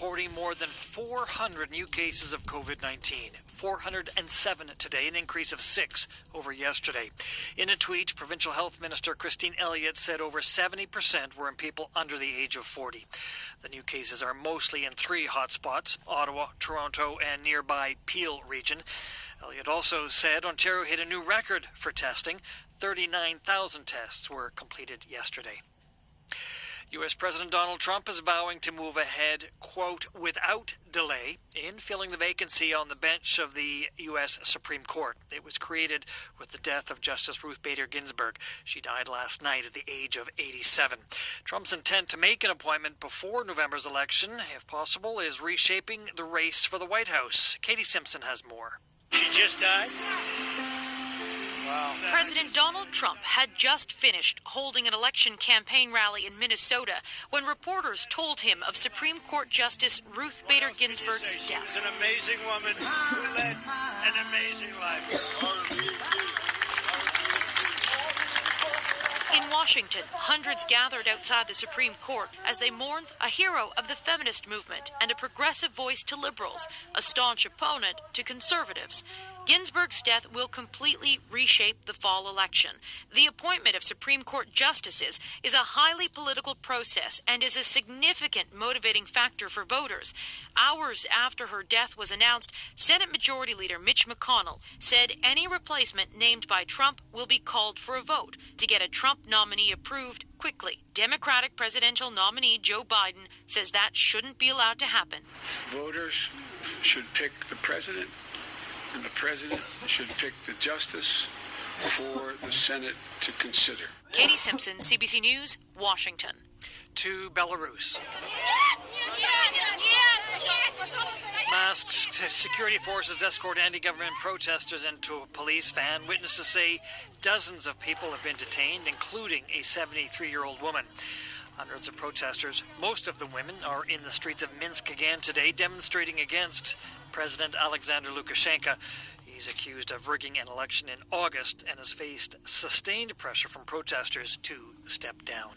reporting more than 400 new cases of COVID-19. 407 today, an increase of 6 over yesterday. In a tweet, Provincial Health Minister Christine Elliott said over 70% were in people under the age of 40. The new cases are mostly in 3 hotspots, Ottawa, Toronto, and nearby Peel region. Elliott also said Ontario hit a new record for testing. 39,000 tests were completed yesterday. U.S. President Donald Trump is vowing to move ahead, quote, without delay in filling the vacancy on the bench of the U.S. Supreme Court. It was created with the death of Justice Ruth Bader Ginsburg. She died last night at the age of 87. Trump's intent to make an appointment before November's election, if possible, is reshaping the race for the White House. Katie Simpson has more. She just died? Wow. President Donald Trump had just finished holding an election campaign rally in Minnesota when reporters told him of Supreme Court Justice Ruth Bader Ginsburg's death. She's an amazing woman who led an amazing life. In Washington, hundreds gathered outside the Supreme Court as they mourned a hero of the feminist movement and a progressive voice to liberals, a staunch opponent to conservatives. Ginsburg's death will completely reshape the fall election. The appointment of Supreme Court justices is a highly political process and is a significant motivating factor for voters. Hours after her death was announced, Senate Majority Leader Mitch McConnell said any replacement named by Trump will be called for a vote to get a Trump nominee approved quickly. Democratic presidential nominee Joe Biden says that shouldn't be allowed to happen. Voters should pick the president, and the president should pick the justice for the Senate to consider. Katie Simpson, CBC News, Washington. To Belarus. Masked security forces escort anti-government protesters into a police van. Witnesses say dozens of people have been detained, including a 73-year-old woman. Hundreds of protesters, most of the women, are in the streets of Minsk again today, demonstrating against President Alexander Lukashenko. He's accused of rigging an election in August and has faced sustained pressure from protesters to step down.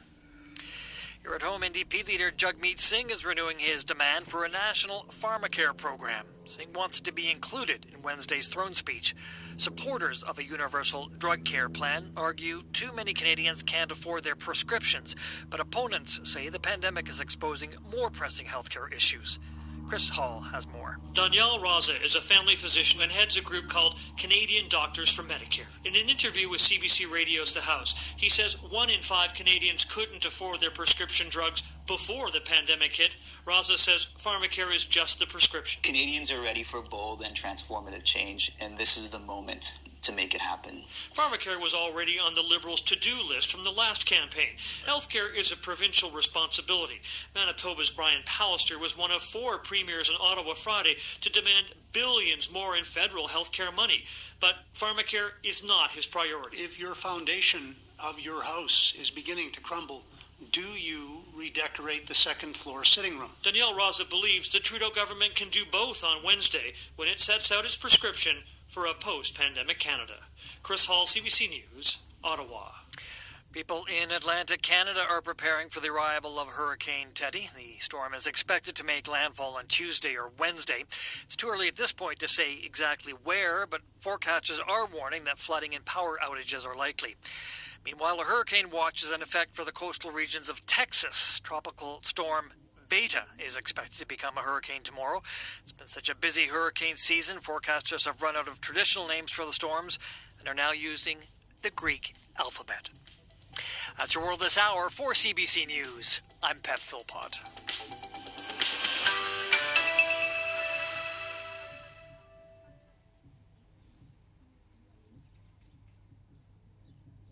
Here at home, NDP leader Jagmeet Singh is renewing his demand for a national pharmacare program. Singh wants to be included in Wednesday's throne speech. Supporters of a universal drug care plan argue too many Canadians can't afford their prescriptions, but opponents say the pandemic is exposing more pressing healthcare issues. Chris Hall has more. Danielle Raza is a family physician and heads a group called Canadian Doctors for Medicare. In an interview with CBC Radio's The House, he says 1 in 5 Canadians couldn't afford their prescription drugs before the pandemic hit. Raza says pharmacare is just the prescription. Canadians are ready for bold and transformative change, and this is the moment to make it happen. Pharmacare was already on the Liberals' to-do list from the last campaign. Healthcare is a provincial responsibility. Manitoba's Brian Pallister was one of 4 premiers in Ottawa Friday to demand billions more in federal healthcare money. But pharmacare is not his priority. If your foundation of your house is beginning to crumble, do you redecorate the second-floor sitting room? Danielle Raza believes the Trudeau government can do both on Wednesday when it sets out its prescription for a post-pandemic Canada. Chris Hall, CBC News, Ottawa. People in Atlantic Canada are preparing for the arrival of Hurricane Teddy. The storm is expected to make landfall on Tuesday or Wednesday. It's too early at this point to say exactly where, but forecasters are warning that flooding and power outages are likely. Meanwhile, a hurricane watch is in effect for the coastal regions of Texas. Tropical storm Beta is expected to become a hurricane tomorrow. It's been such a busy hurricane season, forecasters have run out of traditional names for the storms and are now using the Greek alphabet. That's your world this hour. For CBC News, I'm Pep Philpott.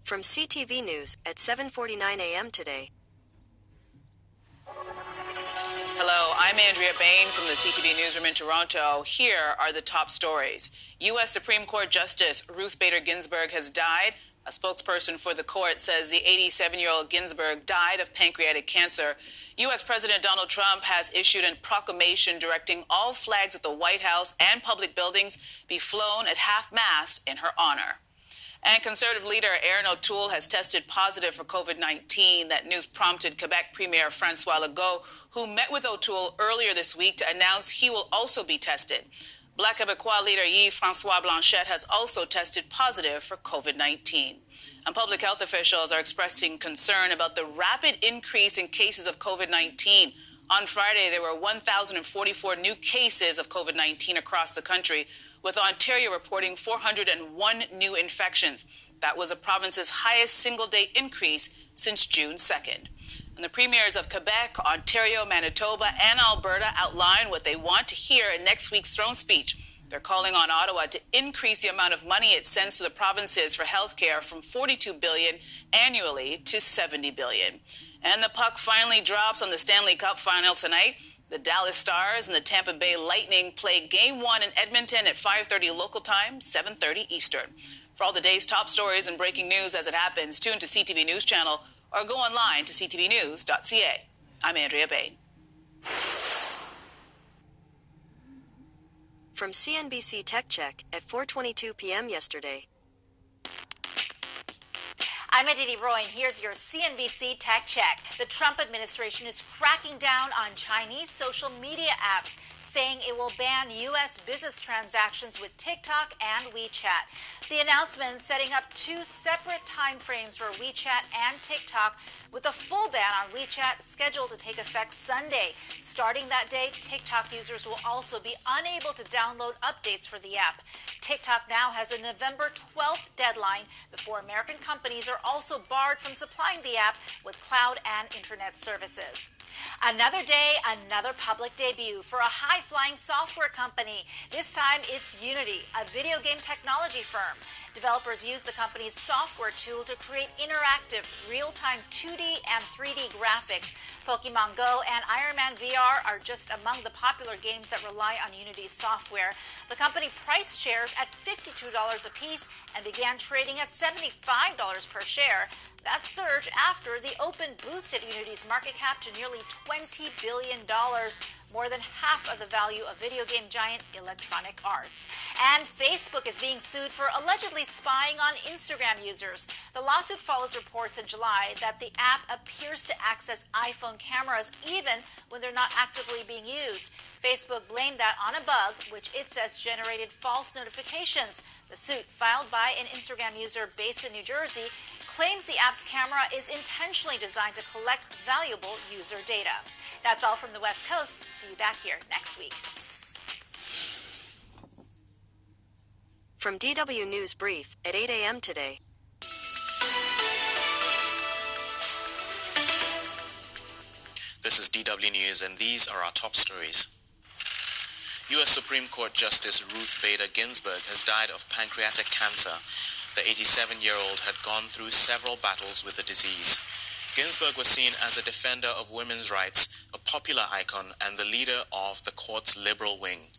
From CTV News at 7:49 a.m. today. Hello, I'm Andrea Bain from the CTV Newsroom in Toronto. Here are the top stories. U.S. Supreme Court Justice Ruth Bader Ginsburg has died. A spokesperson for the court says the 87-year-old Ginsburg died of pancreatic cancer. U.S. President Donald Trump has issued a proclamation directing all flags at the White House and public buildings be flown at half-mast in her honor. And Conservative leader Erin O'Toole has tested positive for COVID-19. That news prompted Quebec Premier François Legault, who met with O'Toole earlier this week to announce he will also be tested. Black Quebecois leader Yves-François Blanchet has also tested positive for COVID-19. And public health officials are expressing concern about the rapid increase in cases of COVID-19. On Friday, there were 1,044 new cases of COVID-19 across the country, with Ontario reporting 401 new infections. That was the province's highest single-day increase since June 2nd. And the premiers of Quebec, Ontario, Manitoba, and Alberta outline what they want to hear in next week's throne speech. They're calling on Ottawa to increase the amount of money it sends to the provinces for healthcare from $42 billion annually to $70 billion. And the puck finally drops on the Stanley Cup final tonight. The Dallas Stars and the Tampa Bay Lightning play Game 1 in Edmonton at 5:30 local time, 7:30 Eastern. For all the day's top stories and breaking news as it happens, tune to CTV News Channel or go online to ctvnews.ca. I'm Andrea Bain. From CNBC Tech Check at 4:22 p.m. yesterday. I'm Aditi Roy, and here's your CNBC Tech Check. The Trump administration is cracking down on Chinese social media apps, saying it will ban U.S. business transactions with TikTok and WeChat. The announcement setting up two separate timeframes for WeChat and TikTok, with a full ban on WeChat scheduled to take effect Sunday. Starting that day, TikTok users will also be unable to download updates for the app. TikTok now has a November 12th deadline before American companies are also barred from supplying the app with cloud and internet services. Another day, another public debut for a high-flying software company. This time it's Unity, a video game technology firm. Developers use the company's software tool to create interactive, real-time 2D and 3D graphics. Pokemon Go and Iron Man VR are just among the popular games that rely on Unity's software. The company priced shares at $52 a piece and began trading at $75 per share. That surge after the open boosted Unity's market cap to nearly $20 billion, more than half of the value of video game giant Electronic Arts. And Facebook is being sued for allegedly spying on Instagram users. The lawsuit follows reports in July that the app appears to access iPhone cameras even when they're not actively being used. Facebook blamed that on a bug, which it says generated false notifications. The suit, filed by an Instagram user based in New Jersey, claims the app's camera is intentionally designed to collect valuable user data. That's all from the West Coast. See you back here next week. From DW News Brief at 8 a.m. today. This is DW News, and these are our top stories. U.S. Supreme Court Justice Ruth Bader Ginsburg has died of pancreatic cancer. The 87-year-old had gone through several battles with the disease. Ginsburg was seen as a defender of women's rights, a popular icon, and the leader of the court's liberal wing.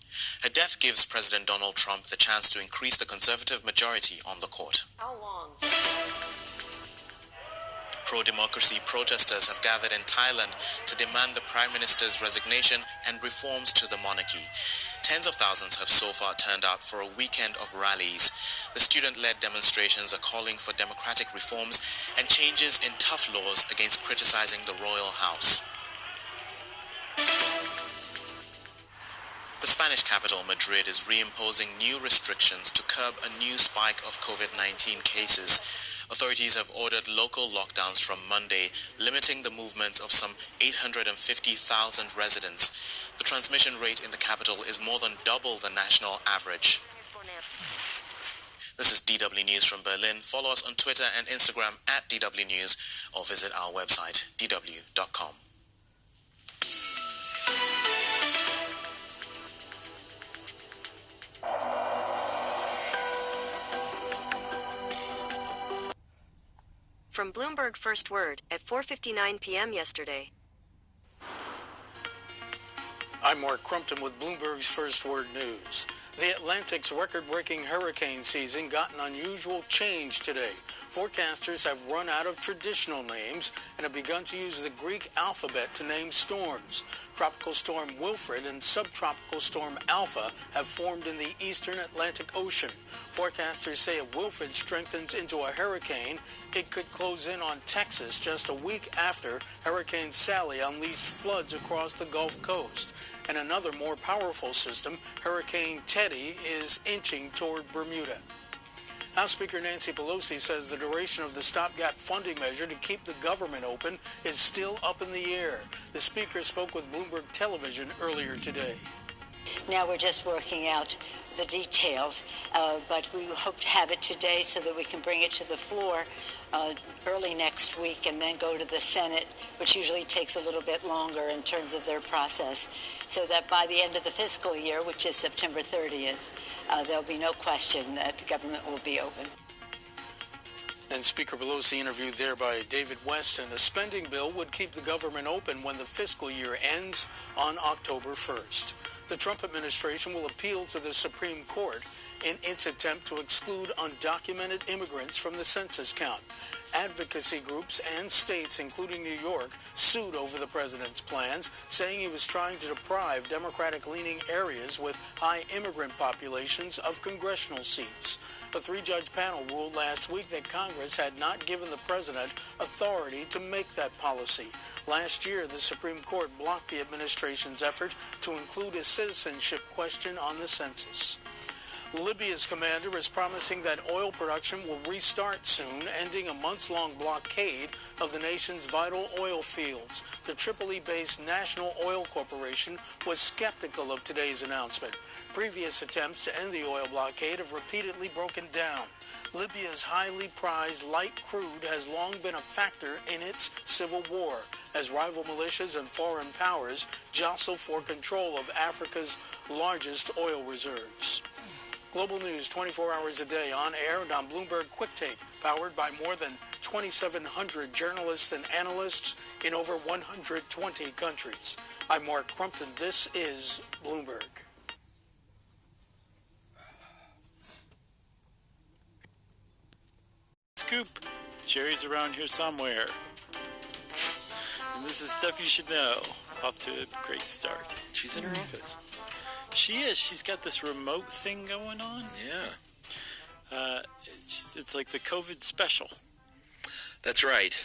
Her death gives President Donald Trump the chance to increase the conservative majority on the court. How long? Pro-democracy protesters have gathered in Thailand to demand the Prime Minister's resignation and reforms to the monarchy. Tens of thousands have so far turned out for a weekend of rallies. The student-led demonstrations are calling for democratic reforms and changes in tough laws against criticizing the royal house. The Spanish capital, Madrid, is reimposing new restrictions to curb a new spike of COVID-19 cases. Authorities have ordered local lockdowns from Monday, limiting the movements of some 850,000 residents. The transmission rate in the capital is more than double the national average. This is DW News from Berlin. Follow us on Twitter and Instagram at DW News or visit our website, dw.com. From Bloomberg First Word at 4:59 p.m. yesterday. I'm Mark Crumpton with Bloomberg's First Word News. The Atlantic's record-breaking hurricane season got an unusual change today. Forecasters have run out of traditional names and have begun to use the Greek alphabet to name storms. Tropical storm Wilfred and subtropical storm Alpha have formed in the eastern Atlantic Ocean. Forecasters say if Wilfred strengthens into a hurricane, it could close in on Texas just a week after Hurricane Sally unleashed floods across the Gulf Coast. And another more powerful system, Hurricane Teddy, is inching toward Bermuda. House Speaker Nancy Pelosi says the duration of the stopgap funding measure to keep the government open is still up in the air. The Speaker spoke with Bloomberg Television earlier today. Now we're just working out the details, but we hope to have it today so that we can bring it to the floor early next week and then go to the Senate, which usually takes a little bit longer in terms of their process, so that by the end of the fiscal year, which is September 30th, there'll be no question that government will be open. And Speaker Pelosi interviewed there by David West, and a spending bill would keep the government open when the fiscal year ends on October 1st. The Trump administration will appeal to the Supreme Court in its attempt to exclude undocumented immigrants from the census count. Advocacy groups and states, including New York, sued over the president's plans, saying he was trying to deprive Democratic-leaning areas with high immigrant populations of congressional seats. A three-judge panel ruled last week that Congress had not given the president authority to make that policy. Last year, the Supreme Court blocked the administration's effort to include a citizenship question on the census. Libya's commander is promising that oil production will restart soon, ending a months-long blockade of the nation's vital oil fields. The Tripoli-based National Oil Corporation was skeptical of today's announcement. Previous attempts to end the oil blockade have repeatedly broken down. Libya's highly prized light crude has long been a factor in its civil war, as rival militias and foreign powers jostle for control of Africa's largest oil reserves. Global news 24 hours a day, on air and on Bloomberg Quick Take, powered by more than 2,700 journalists and analysts in over 120 countries. I'm Mark Crumpton. This is Bloomberg. Scoop. Jerry's around here somewhere. And this is stuff you should know. Off to a great start. She's in her office. She is. She's got this remote thing going on. Yeah. It's like the COVID special. That's right.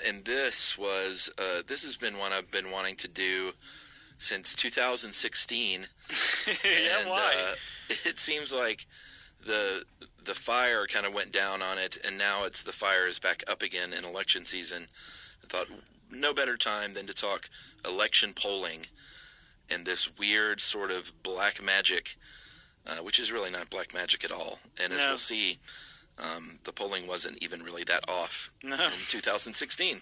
And this has been one I've been wanting to do since 2016. Yeah, and, why? It seems like the fire kind of went down on it, and now the fire is back up again in election season. I thought no better time than to talk election polling and this weird sort of black magic, which is really not black magic at all. And as we'll see, the polling wasn't even really that off in 2016.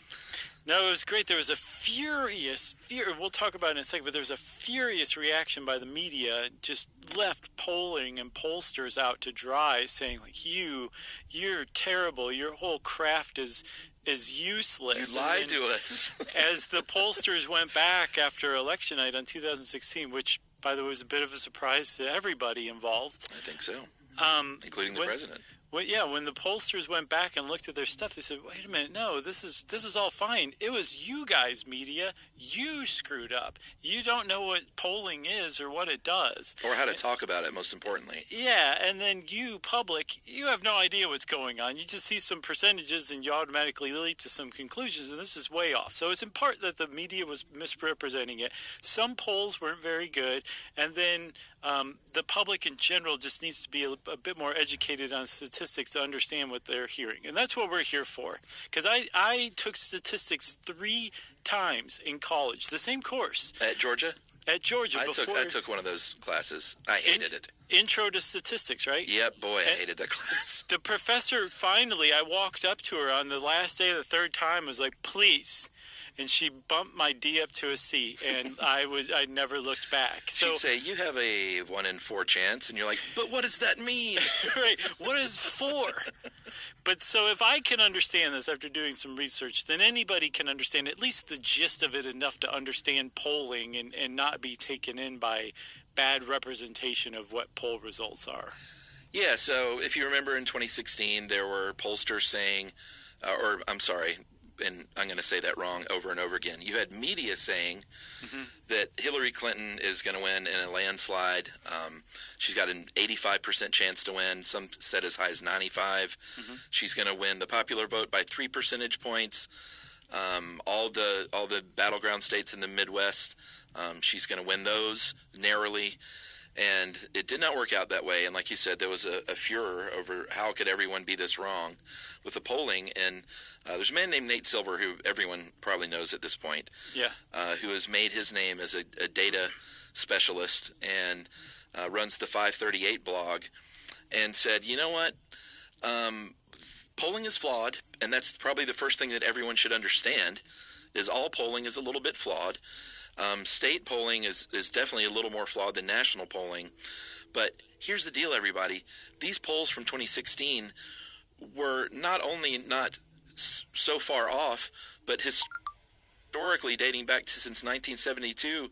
No, it was great. There was a furious, we'll talk about it in a second, but there was a furious reaction by the media, just left polling and pollsters out to dry, saying, like, you're terrible, your whole craft is useless. You lied to us. As the pollsters went back after election night on 2016, which, by the way, was a bit of a surprise to everybody involved. I think so, including the president. When the pollsters went back and looked at their stuff, they said, wait a minute, no, this is all fine. It was you guys, media. You screwed up. You don't know what polling is or what it does. Or how to talk about it, most importantly. Yeah, and then you, public, you have no idea what's going on. You just see some percentages and you automatically leap to some conclusions, and this is way off. So it's in part that the media was misrepresenting it. Some polls weren't very good, and then the public in general just needs to be a bit more educated on statistics to understand what they're hearing. And that's what we're here for. Because I took statistics 3 times in college, the same course. At Georgia? At Georgia. I took one of those classes. I hated it. Intro to Statistics, right? Yep, boy, I hated that class. The professor, finally, I walked up to her on the last day of the 3rd time, was like, please. And she bumped my D up to a C, and I never looked back. So, she'd say, you have a 1 in 4 chance, and you're like, but what does that mean? Right, what is 4? But so if I can understand this after doing some research, then anybody can understand at least the gist of it enough to understand polling and not be taken in by bad representation of what poll results are. Yeah, so if you remember in 2016, there were pollsters saying, or I'm sorry, and I'm going to say that wrong over and over again. You had media saying that Hillary Clinton is going to win in a landslide. She's got an 85% chance to win. Some said as high as 95. She's going to win the popular vote by 3 percentage points. All the battleground states in the Midwest, she's going to win those narrowly. And it did not work out that way. And like you said, there was a furor over how could everyone be this wrong with the polling. And there's a man named Nate Silver, who everyone probably knows at this point, who has made his name as a data specialist and runs the 538 blog, and said, you know what, polling is flawed, and that's probably the first thing that everyone should understand, is all polling is a little bit flawed. State polling is definitely a little more flawed than national polling. But here's the deal, everybody. These polls from 2016 were not only not so far off, but historically dating back to since 1972,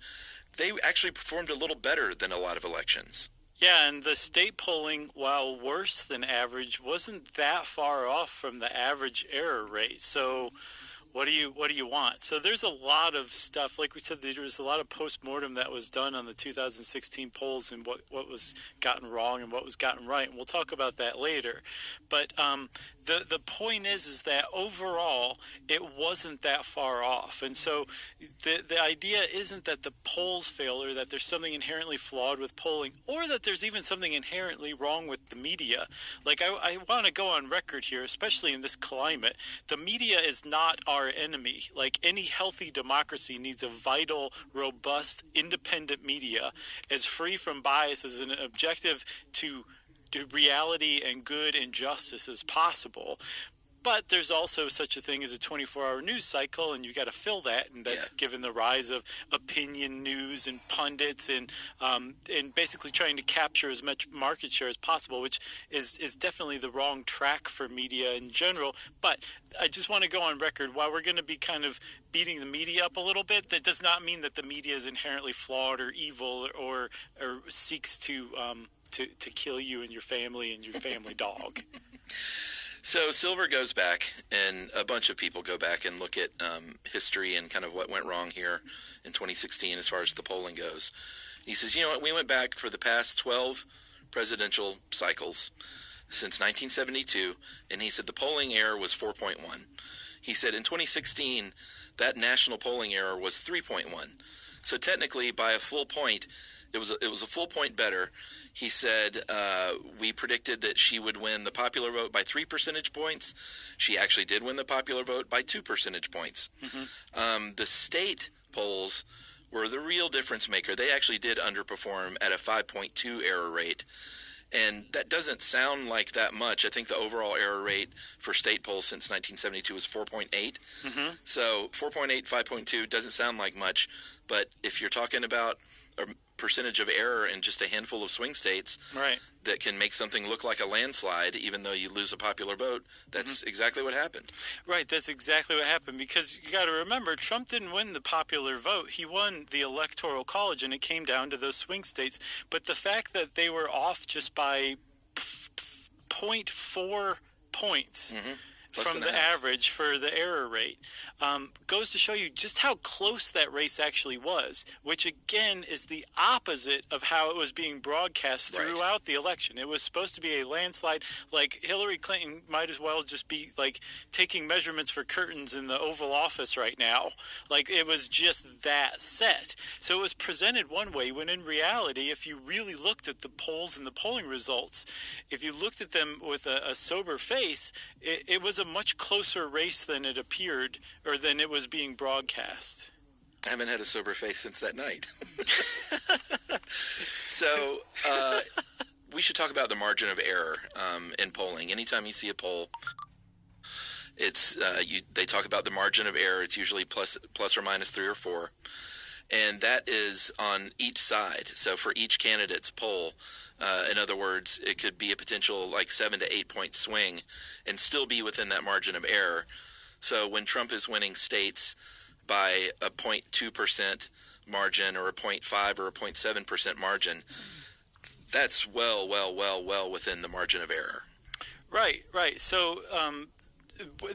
they actually performed a little better than a lot of elections. Yeah, and the state polling, while worse than average, wasn't that far off from the average error rate. So what do you want? So there's a lot of stuff. Like we said, there was a lot of post-mortem that was done on the 2016 polls and what was gotten wrong and what was gotten right. And we'll talk about that later. But the point is that overall, it wasn't that far off. And so the idea isn't that the polls fail or that there's something inherently flawed with polling or that there's even something inherently wrong with the media. Like I want to go on record here, especially in this climate. The media is not our enemy. Like any healthy democracy needs a vital, robust, independent media as free from bias as an objective to reality and good and justice as possible. But there's also such a thing as a 24-hour news cycle, and you got to fill that, and that's given the rise of opinion news and pundits and basically trying to capture as much market share as possible, which is definitely the wrong track for media in general. But I just want to go on record, while we're going to be kind of beating the media up a little bit, that does not mean that the media is inherently flawed or evil or seeks to kill you and your family and your family dog. So Silver goes back, and a bunch of people go back and look at history and kind of what went wrong here in 2016 as far as the polling goes. He says, you know what, we went back for the past 12 presidential cycles since 1972, and he said the polling error was 4.1. He said in 2016, that national polling error was 3.1. So technically, by a full point, it was a full point better. He said, we predicted that she would win the popular vote by 3 percentage points. She actually did win the popular vote by 2 percentage points. The state polls were the real difference maker. They actually did underperform at a 5.2 error rate. And that doesn't sound like that much. I think the overall error rate for state polls since 1972 was 4.8. So 4.8, 5.2 doesn't sound like much. But if you're talking about a percentage of error in just a handful of swing states that can make something look like a landslide, even though you lose a popular vote, that's exactly what happened. Right, that's exactly what happened, because you got to remember, Trump didn't win the popular vote. He won the Electoral College, and it came down to those swing states. But the fact that they were off just by 0.4 points from the average for the error rate goes to show you just how close that race actually was, which again is the opposite of how it was being broadcast throughout the election. It was supposed to be a landslide. Like Hillary Clinton might as well just be like taking measurements for curtains in the Oval Office right now. Like it was just that set. So it was presented one way, when in reality, if you really looked at the polls and the polling results, if you looked at them with a sober face, it was a much closer race than it appeared, or than it was being broadcast. I haven't had a sober face since that night. So we should talk about the margin of error in polling. Anytime you see a poll, it's they talk about the margin of error. It's usually plus or minus 3 or 4, and that is on each side. So for each candidate's poll, in other words, it could be a potential like 7 to 8 point swing and still be within that margin of error. So when Trump is winning states by a 0.2% margin or a 0.5 or a 0.7% margin, that's well within the margin of error. Right. So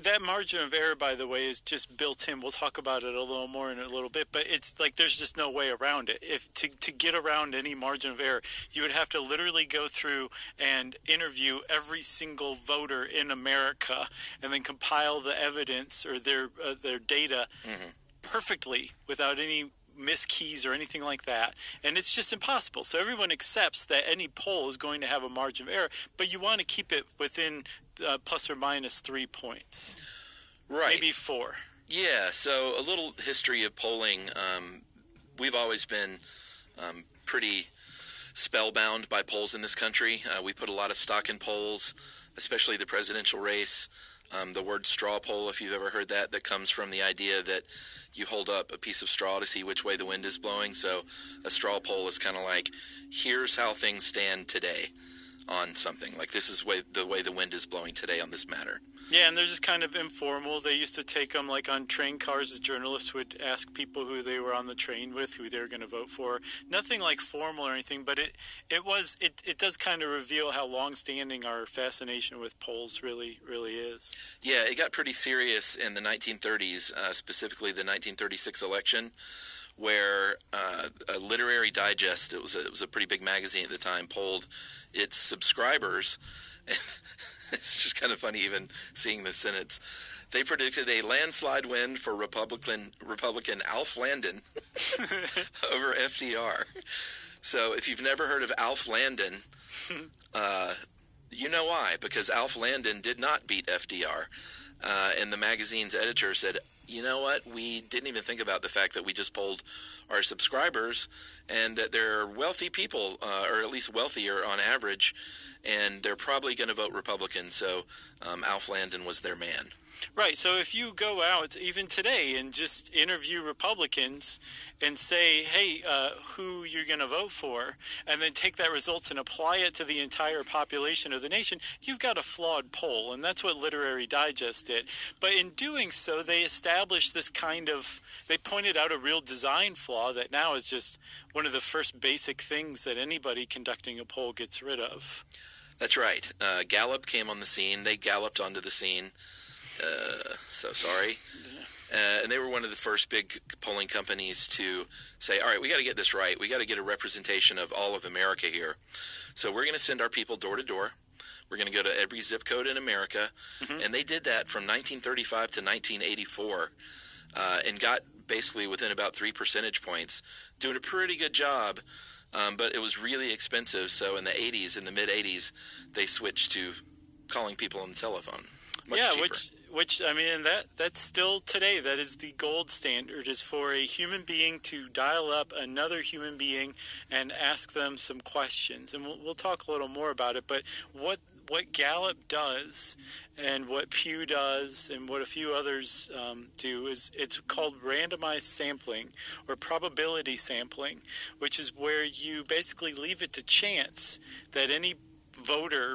that margin of error, by the way, is just built in. We'll talk about it a little more in a little bit, but it's like there's just no way around it. If to get around any margin of error, you would have to literally go through and interview every single voter in America and then compile the evidence or their data perfectly without any miskeys or anything like that, and it's just impossible. So everyone accepts that any poll is going to have a margin of error, but you want to keep it within plus or minus 3 points, right? Maybe 4. Yeah. So a little history of polling. We've always been pretty spellbound by polls in this country. We put a lot of stock in polls, especially the presidential race. The word straw poll, if you've ever heard that comes from the idea that you hold up a piece of straw to see which way the wind is blowing. So a straw poll is kind of like, here's how things stand today on something. Like, this is the way the wind is blowing today on this matter. Yeah, and they're just kind of informal. They used to take them like on train cars. The journalists would ask people who they were on the train with, who they were going to vote for. Nothing like formal or anything, but it does kind of reveal how long-standing our fascination with polls really is. Yeah, it got pretty serious in the 1930s, specifically the 1936 election, where a Literary Digest, it was a pretty big magazine at the time, polled its subscribers. It's just kind of funny even seeing the sentence. They predicted a landslide win for Republican Alf Landon over FDR. So if you've never heard of Alf Landon, you know why, because Alf Landon did not beat FDR. And the magazine's editor said, you know what, we didn't even think about the fact that we just polled our subscribers and that they're wealthy people, or at least wealthier on average, and they're probably going to vote Republican. So Alf Landon was their man. Right. So if you go out even today and just interview Republicans and say, hey, who you're going to vote for, and then take that results and apply it to the entire population of the nation, you've got a flawed poll. And that's what Literary Digest did. But in doing so, they established this kind of, they pointed out a real design flaw that now is just one of the first basic things that anybody conducting a poll gets rid of. That's right. Gallup came on the scene. They galloped onto the scene. So sorry. And they were one of the first big polling companies to say, all right, we got to get this right. We got to get a representation of all of America here. So we're going to send our people door to door. We're going to go to every zip code in America. And they did that from 1935 to 1984 and got basically within about 3 percentage points, doing a pretty good job. But it was really expensive. So in the 80s, in the mid-80s, they switched to calling people on the telephone. Much cheaper. Which I mean, that's still today. That is the gold standard, is for a human being to dial up another human being and ask them some questions. And we'll talk a little more about it. But what Gallup does and what Pew does and what a few others do is it's called randomized sampling or probability sampling, which is where you basically leave it to chance that any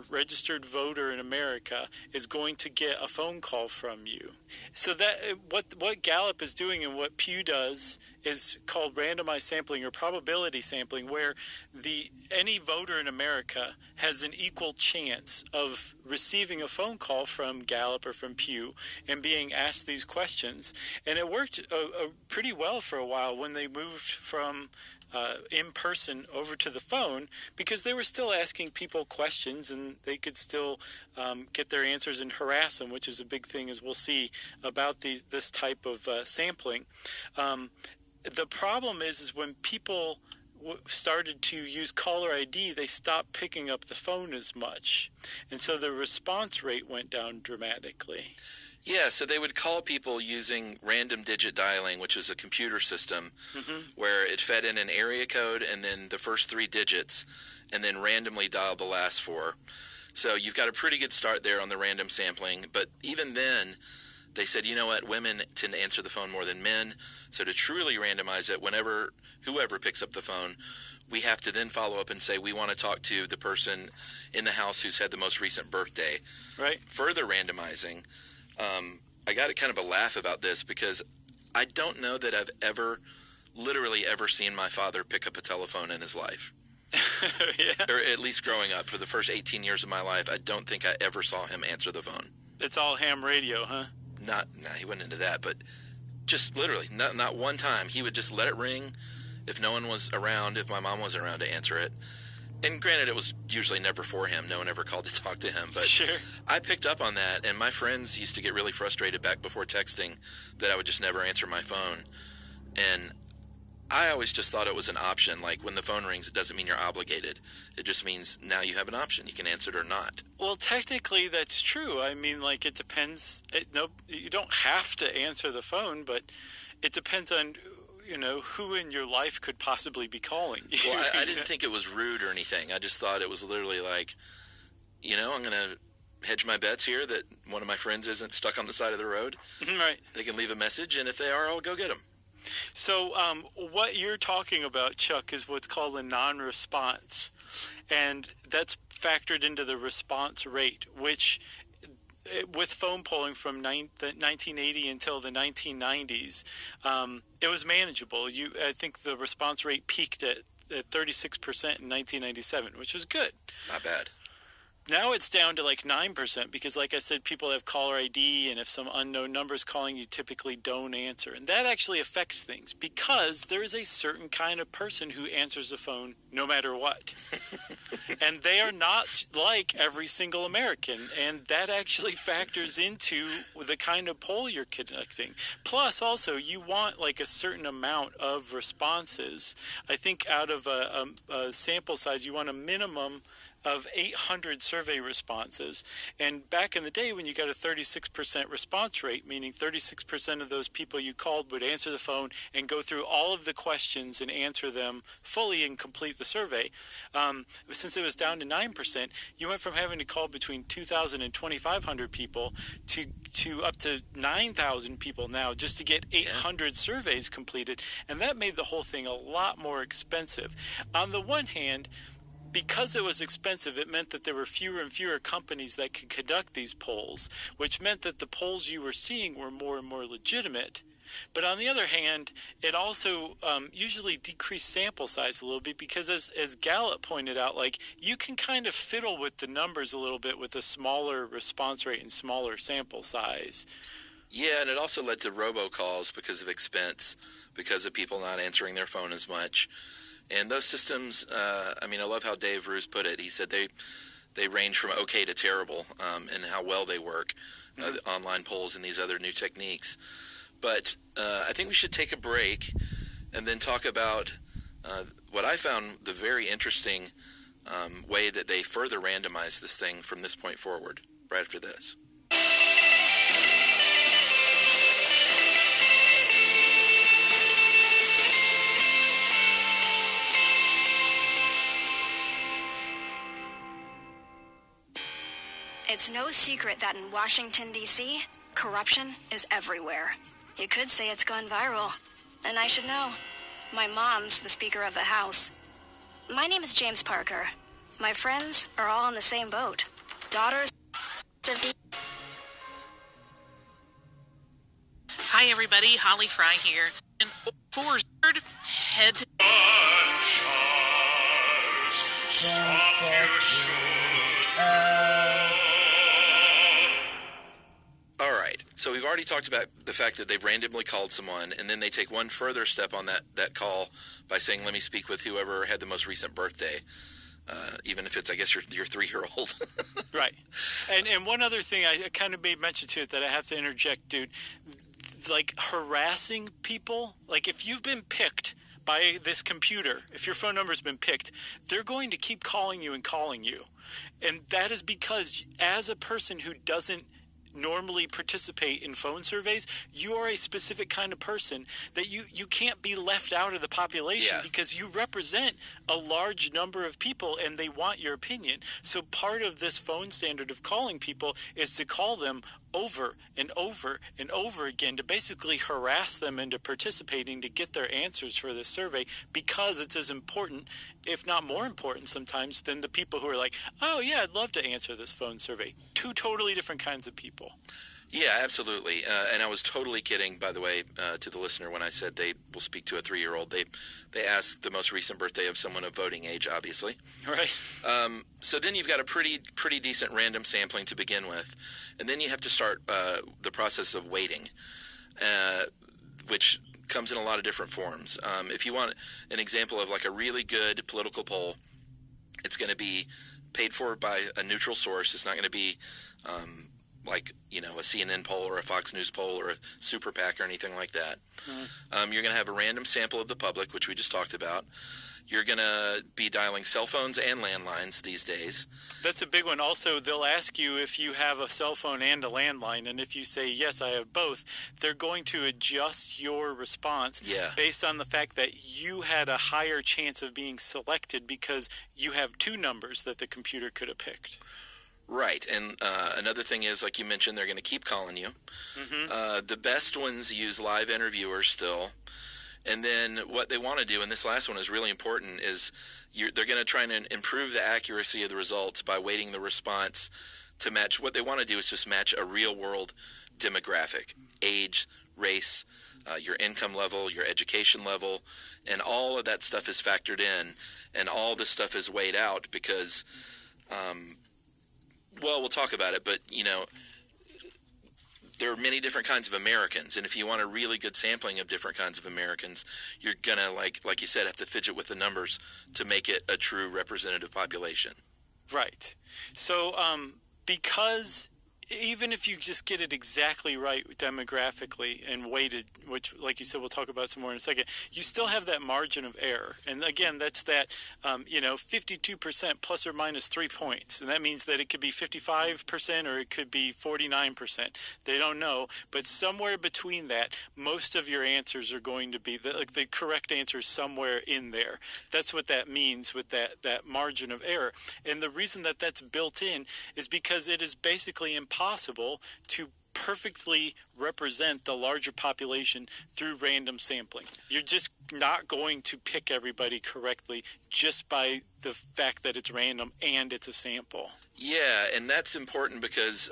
registered voter in America is going to get a phone call from you. So that what Gallup is doing and what Pew does is called randomized sampling or probability sampling, where any voter in America has an equal chance of receiving a phone call from Gallup or from Pew and being asked these questions. And it worked pretty well for a while when they moved from in person over to the phone, because they were still asking people questions and they could still get their answers and harass them, which is a big thing, as we'll see about this type of sampling. The problem is when people started to use caller ID, they stopped picking up the phone as much, and so the response rate went down dramatically. Yeah, so they would call people using random digit dialing, which is a computer system where it fed in an area code and then the first 3 digits and then randomly dialed the last 4. So you've got a pretty good start there on the random sampling. But even then, they said, you know what, women tend to answer the phone more than men. So to truly randomize it, whoever picks up the phone, we have to then follow up and say, we want to talk to the person in the house who's had the most recent birthday. Right. Further randomizing. I got kind of a laugh about this because I don't know that I've literally ever seen my father pick up a telephone in his life. Yeah. Or at least growing up, for the first 18 years of my life, I don't think I ever saw him answer the phone. It's all ham radio, huh? He wasn't into that, but just literally, not one time. He would just let it ring if no one was around, if my mom wasn't around to answer it. And granted, it was usually never for him. No one ever called to talk to him. But sure. I picked up on that, and my friends used to get really frustrated back before texting that I would just never answer my phone. And I always just thought it was an option. Like, when the phone rings, it doesn't mean you're obligated. It just means now you have an option. You can answer it or not. Well, technically, that's true. I mean, like, it depends. You don't have to answer the phone, but it depends on, who in your life could possibly be calling you. Well, I didn't think it was rude or anything. I just thought it was literally like, I'm going to hedge my bets here that one of my friends isn't stuck on the side of the road. Right. They can leave a message, and if they are, I'll go get them. So what you're talking about, Chuck, is what's called a non-response, and that's factored into the response rate, which with phone polling from 1980 until the 1990s, it was manageable. I think the response rate peaked at 36% in 1997, which was good. Not bad. Now it's down to like 9% because, like I said, people have caller ID, and if some unknown number is calling, you typically don't answer. And that actually affects things because there is a certain kind of person who answers the phone no matter what. And they are not like every single American, and that actually factors into the kind of poll you're conducting. Plus, also, you want like a certain amount of responses. I think out of a sample size, you want a minimum of 800 survey responses. And back in the day when you got a 36% response rate, meaning 36% of those people you called would answer the phone and go through all of the questions and answer them fully and complete the survey. Since it was down to 9%, you went from having to call between 2,000 and 2,500 people to up to 9,000 people now just to get 800 surveys completed. And that made the whole thing a lot more expensive. On the one hand, because it was expensive, it meant that there were fewer and fewer companies that could conduct these polls, which meant that the polls you were seeing were more and more legitimate. But on the other hand, it also usually decreased sample size a little bit because, as Gallup pointed out, like, you can kind of fiddle with the numbers a little bit with a smaller response rate and smaller sample size. Yeah, and it also led to robocalls because of expense, because of people not answering their phone as much. And those systems, I love how Dave Roos put it. He said they range from okay to terrible in how well they work, the online polls and these other new techniques. But I think we should take a break and then talk about what I found the very interesting way that they further randomize this thing from this point forward, right after this. It's no secret that in Washington, D.C., corruption is everywhere. You could say it's gone viral, and I should know. My mom's the Speaker of the House. My name is James Parker. My friends are all in the same boat. Daughters of D. Hi, everybody. Holly Fry here. And for head to All right, so we've already talked about the fact that they've randomly called someone, and then they take one further step on that call by saying, let me speak with whoever had the most recent birthday, even if it's, I guess, your 3-year-old. Right. And one other thing I kind of made mention to it that I have to interject, dude, like harassing people, like if you've been picked by this computer, if your phone number's been picked, they're going to keep calling you and calling you. And that is because as a person who doesn't normally participate in phone surveys, you are a specific kind of person that you can't be left out of the population because you represent a large number of people and they want your opinion. So part of this phone standard of calling people is to call them over and over and over again to basically harass them into participating to get their answers for this survey, because it's as important, if not more important sometimes, than the people who are like, oh yeah, I'd love to answer this phone survey. Two totally different kinds of people. Yeah, absolutely. And I was totally kidding, by the way, to the listener when I said they will speak to a 3-year-old. They asked the most recent birthday of someone of voting age, obviously. Right. So then you've got a pretty decent random sampling to begin with, and then you have to start the process of weighting, which comes in a lot of different forms. If you want an example of like a really good political poll, it's going to be paid for by a neutral source. It's not going to be like, a CNN poll or a Fox News poll or a super PAC or anything like that. You're going to have a random sample of the public, which we just talked about. You're going to be dialing cell phones and landlines these days. That's a big one. Also, they'll ask you if you have a cell phone and a landline, and if you say, yes, I have both, they're going to adjust your response based on the fact that you had a higher chance of being selected because you have two numbers that the computer could have picked. Right, and another thing is, like you mentioned, they're going to keep calling you. The best ones use live interviewers still. And then what they want to do, and this last one is really important, is they're going to try and improve the accuracy of the results by weighting the response to match. What they want to do is just match a real-world demographic, age, race, your income level, your education level, and all of that stuff is factored in, and all this stuff is weighed out because, we'll talk about it, but, there are many different kinds of Americans, and if you want a really good sampling of different kinds of Americans, you're going to, like you said, have to fidget with the numbers to make it a true representative population. Right. So because even if you just get it exactly right demographically and weighted, which, like you said, we'll talk about some more in a second, you still have that margin of error. And again, that's that, 52% plus or minus 3 points. And that means that it could be 55% or it could be 49%. They don't know. But somewhere between that, most of your answers are going to be, the correct answer is somewhere in there. That's what that means with that margin of error. And the reason that that's built in is because it is basically impossible to perfectly represent the larger population through random sampling. You're just not going to pick everybody correctly just by the fact that it's random and it's a sample. Yeah, and that's important because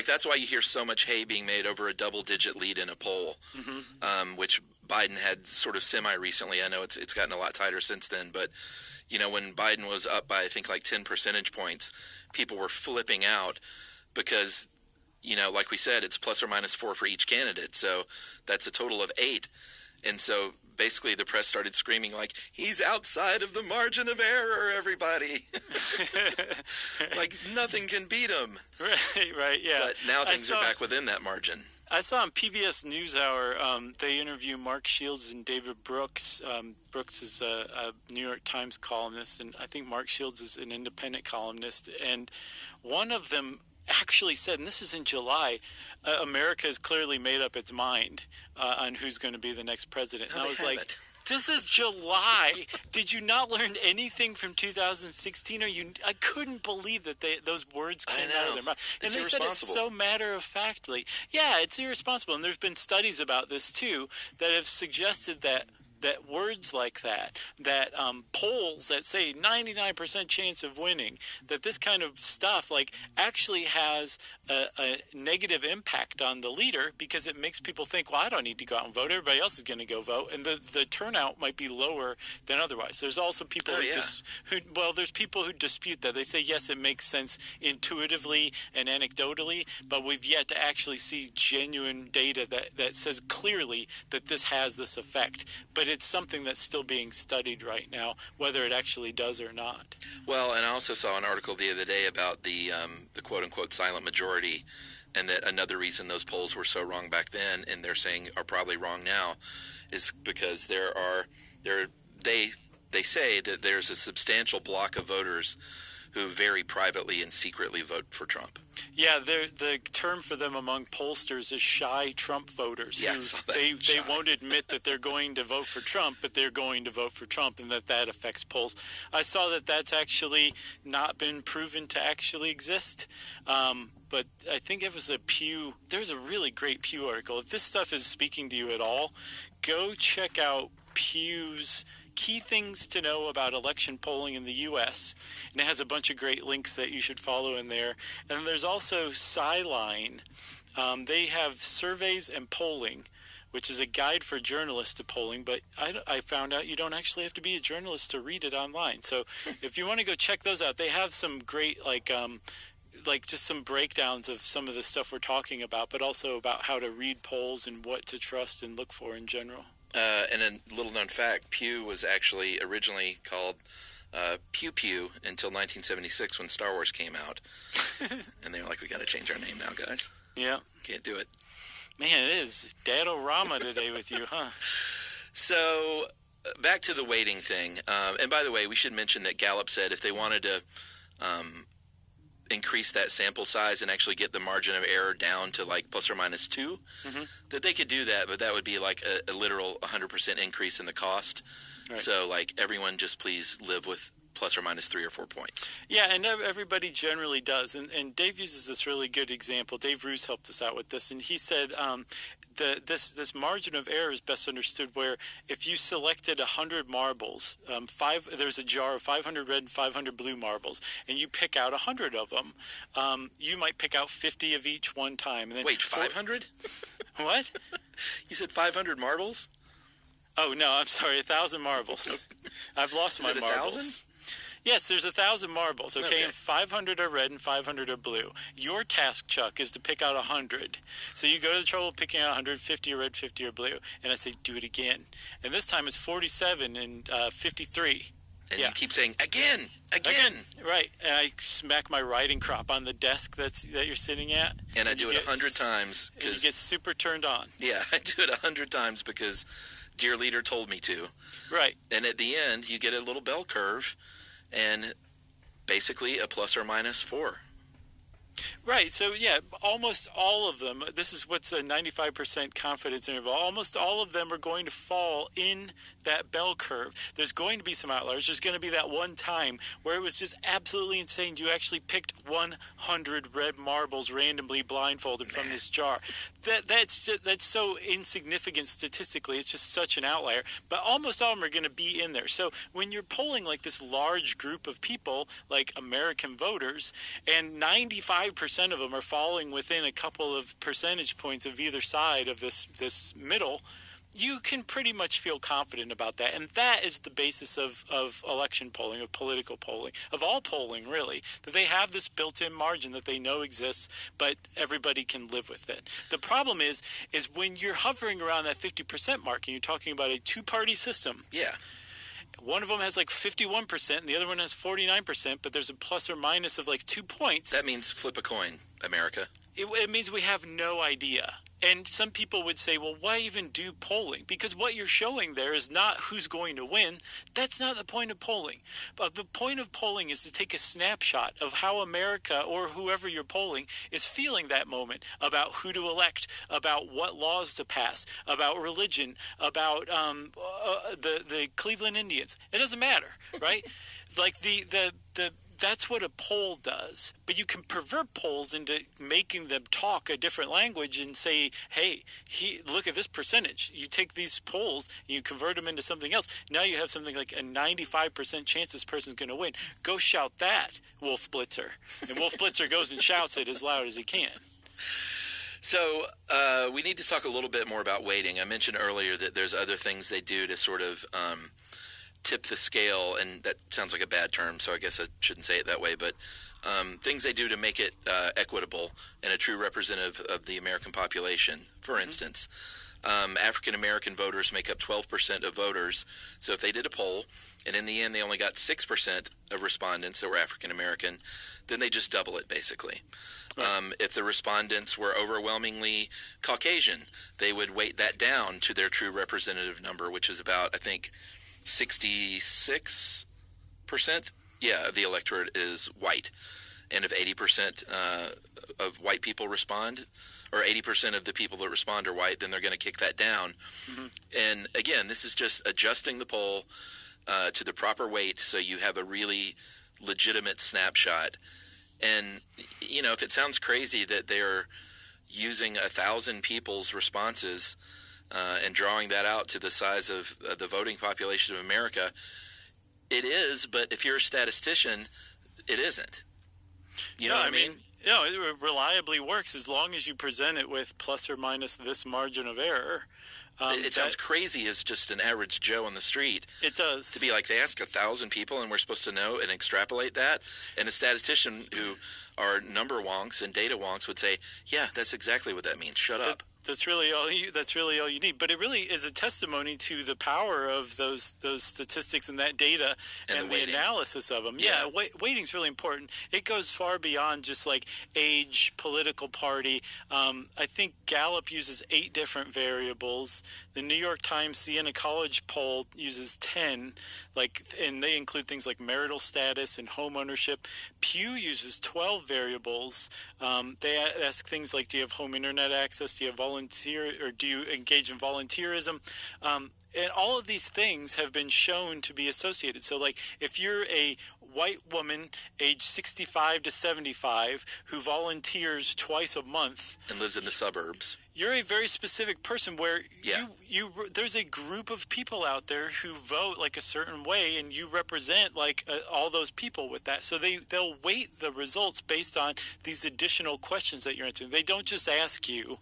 that's why you hear so much hay being made over a double-digit lead in a poll, which Biden had sort of semi-recently. I know it's gotten a lot tighter since then, but when Biden was up by, I think, like 10 percentage points, people were flipping out because, like we said, it's plus or minus 4 for each candidate. So that's a total of 8. And so basically the press started screaming like, he's outside of the margin of error, everybody. Like nothing can beat him. Right, yeah. But now things are back within that margin. I saw on PBS NewsHour, they interview Mark Shields and David Brooks. Brooks is a New York Times columnist, and I think Mark Shields is an independent columnist. And one of them actually said, and this is in July, America has clearly made up its mind on who's going to be the next president. And I was like, this is July. Did you not learn anything from 2016? I couldn't believe that those words came out of their mouth. And they said it so matter-of-factly. Yeah, it's irresponsible. And there's been studies about this, too, that have suggested that words like that polls that say 99% chance of winning, that this kind of stuff actually has a negative impact on the leader because it makes people think, well, I don't need to go out and vote. Everybody else is going to go vote. And the turnout might be lower than otherwise. There's also people there's people who dispute that. They say, yes, it makes sense intuitively and anecdotally, but we've yet to actually see genuine data that says clearly that this has this effect. But it's something that's still being studied right now, whether it actually does or not. Well, and I also saw an article the other day about the quote-unquote silent majority, and that another reason those polls were so wrong back then, and they're saying are probably wrong now, is because they say that there's a substantial block of voters who very privately and secretly vote for Trump. Yeah, the term for them among pollsters is shy Trump voters. Yeah, they won't admit that they're going to vote for Trump, but they're going to vote for Trump, and that affects polls. I saw that that's actually not been proven to actually exist. But I think it was there's a really great Pew article. If this stuff is speaking to you at all, go check out Pew's Key Things to Know About Election Polling in the U.S., and it has a bunch of great links that you should follow in there. And there's also Sciline, They have surveys and polling, which is a guide for journalists to polling, but I found out you don't actually have to be a journalist to read it online. So if you want to go check those out, they have some great, like just some breakdowns of some of the stuff we're talking about, but also about how to read polls and what to trust and look for in general. And a little known fact, Pew was actually originally called Pew Pew until 1976 when Star Wars came out. And they were like, we got to change our name now, guys. Yeah. Can't do it. Man, it is Dad-O-Rama today with you, huh? So, back to the weighting thing. And by the way, we should mention that Gallup said if they wanted to increase that sample size and actually get the margin of error down to like plus or minus 2, that they could do that, but that would be like a literal 100% increase in the cost. Right. So, like, everyone just please live with plus or minus 3 or 4 points. Yeah, and everybody generally does. And Dave uses this really good example. Dave Roos helped us out with this, and he said this margin of error is best understood where if you selected 100 marbles, there's a jar of 500 red and 500 blue marbles, and you pick out 100 of them, you might pick out 50 of each one time. And then wait, 500? What? You said 500 marbles? Oh, no, I'm sorry, 1,000 marbles. I've lost my marbles. 1,000? Yes, there's 1,000 marbles, okay? And 500 are red and 500 are blue. Your task, Chuck, is to pick out 100. So you go to the trouble of picking out 100, 50 are red, 50 are blue. And I say, do it again. And this time it's 47 and 53. And you keep saying, again. Right. And I smack my writing crop on the desk that you're sitting at. And I do it 100 times. And you get super turned on. Yeah, I do it 100 times because dear leader told me to. Right. And at the end, you get a little bell curve and basically a plus or minus 4. Right. So, yeah, almost all of them, this is what's a 95% confidence interval, almost all of them are going to fall in that bell curve. There's going to be some outliers. There's going to be that one time where it was just absolutely insane. You actually picked 100 red marbles randomly blindfolded from this jar. That's so insignificant statistically. It's just such an outlier. But almost all of them are going to be in there. So when you're polling like this large group of people, like American voters, and 95% of them are falling within a couple of percentage points of either side of this middle, you can pretty much feel confident about that. And that is the basis of election polling, of political polling, of all polling, really, that they have this built-in margin that they know exists, but everybody can live with it. The problem is when you're hovering around that 50% mark and you're talking about a two-party system. Yeah. One of them has like 51% and the other one has 49%, but there's a plus or minus of like 2 points. That means flip a coin, America. It means we have no idea. And some people would say, well, why even do polling? Because what you're showing there is not who's going to win. That's not the point of polling. But the point of polling is to take a snapshot of how America or whoever you're polling is feeling that moment about who to elect, about what laws to pass, about religion, about the Cleveland Indians. It doesn't matter, right? Like that's what a poll does. But you can pervert polls into making them talk a different language and say, hey, look at this percentage. You take these polls and you convert them into something else. Now you have something like a 95% chance this person's going to win. Go shout that, Wolf Blitzer. And Wolf Blitzer goes and shouts it as loud as he can. So we need to talk a little bit more about weighting. I mentioned earlier that there's other things they do to sort of tip the scale, and that sounds like a bad term, so I guess I shouldn't say it that way, but things they do to make it equitable and a true representative of the American population. For instance, African American voters make up 12% of voters, so if they did a poll and in the end they only got 6% of respondents that were African American, then they just double it basically. Right. If the respondents were overwhelmingly Caucasian, they would weight that down to their true representative number, which is about, I think, 66%, of the electorate is white. And if 80% of white people respond, or 80% of the people that respond are white, then they're going to kick that down. And again, this is just adjusting the poll to the proper weight so you have a really legitimate snapshot. And, you know, if it sounds crazy that they're using 1,000 people's responses and drawing that out to the size of the voting population of America, it is, but if you're a statistician, it isn't. You know what I mean? it reliably works as long as you present it with plus or minus this margin of error. It sounds crazy as just an average Joe on the street. It does. To be like, they ask 1,000 people and we're supposed to know and extrapolate that. And a statistician who are number wonks and data wonks would say, yeah, that's exactly what that means. Shut up. That's really all you need. But it really is a testimony to the power of those statistics and that data and the analysis of them. Yeah, weighting's really important. It goes far beyond just like age, political party. I think Gallup uses 8 different variables. The New York Times Siena College poll uses 10, and they include things like marital status and home ownership. Pew uses 12 variables. They ask things like, do you have home internet access? Do you have do you engage in volunteerism? And all of these things have been shown to be associated. So, like, if you're a white woman age 65 to 75 who volunteers twice a month and lives in the suburbs, you're a very specific person where there's a group of people out there who vote like a certain way, and you represent all those people with that. So they'll weight the results based on these additional questions that you're answering. They don't just ask you,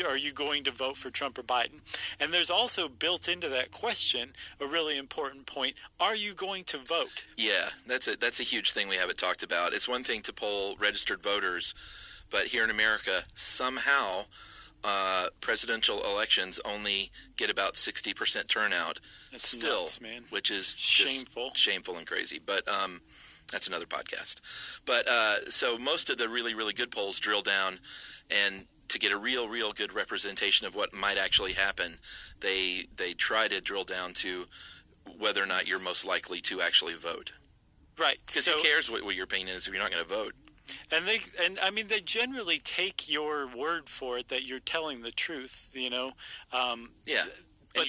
are you going to vote for Trump or Biden? And there's also built into that question a really important point. Are you going to vote? Yeah, that's a huge thing we haven't talked about. It's one thing to poll registered voters, but here in America, somehow presidential elections only get about 60% turnout. That's still nuts, man. Which is shameful and crazy. But that's another podcast. But so most of the really, really good polls drill down, and to get a real good representation of what might actually happen, they try to drill down to whether or not you're most likely to actually vote. Right. Because who cares what your opinion is if you're not going to vote? And they generally take your word for it that you're telling the truth, you know. Yeah. But